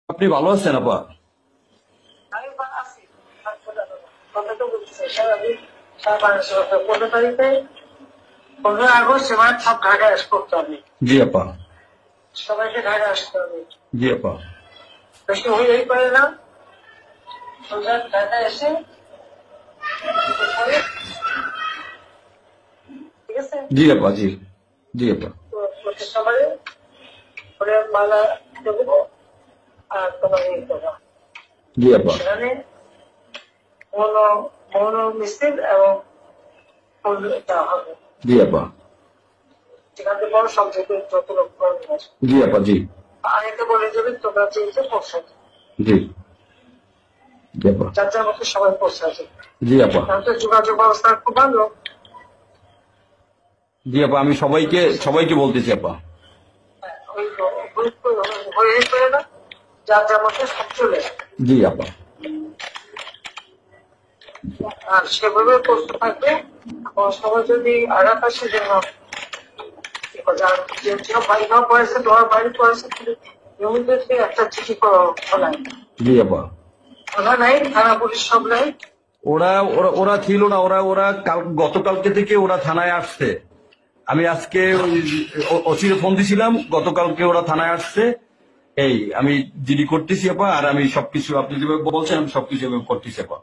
আপনি ভালো আছেন আপা? আমি আছি। কথা তো বলছি আমি 15 তারিখে 15 আগস্ট এবার সব ঢাকায় করতে হবে। জি আপা। সবাইকে ঢাকায় আসতে হবে। জি আপা। বেশি হইলেই পারে না। ঢাকায় এসে ঠিক আছে জি আপা। জি জি আপা। সবাই করে মালা দেবো আর তোমার এই দেবো। জি আপা। সেখানে মৌন মৌন মিছিল এবং ফুল দেওয়া হবে। জি আপা। সেখান থেকে বড় সব যত লোক করবে। জি আপা। জি আগে বলে দেবে তোমরা চেয়েছে পৌঁছাতে। জি জি আপা। যার যার মতো সবাই পৌঁছাতে। জি আপা। তাহলে তো যোগাযোগ ব্যবস্থা খুব ভালো। জি আপা, আমি সবাইকে সবাইকে বলতেছি আপা। ওই গ্রুপ হয়ে করে না, যার যার মতো সব চলে আসে। জি আপা। আর সেভাবে করতে থাকবে। সবাই যদি আঘাত আসে যেন যেসব বাড়ি খাওয়া পড়েছে তোমার বাড়ি পড়েছে জমিদেরকে একটা চিঠি করা খোলায়। জি আপা। থানা নাই, থানা পুলিশ সব নাই। ওরা ওরা ওরা ছিল না, ওরা ওরা গতকালকে থেকে ওরা থানায় আসছে। আমি আজকে ওই ওসিরে ফোন দিছিলাম, গতকালকে ওরা থানায় আসছে। এই আমি জিডি করতেছি আপা, আর আমি সবকিছু আপনি যেভাবে বলছেন আমি সবকিছু এভাবে করতেছি আপা।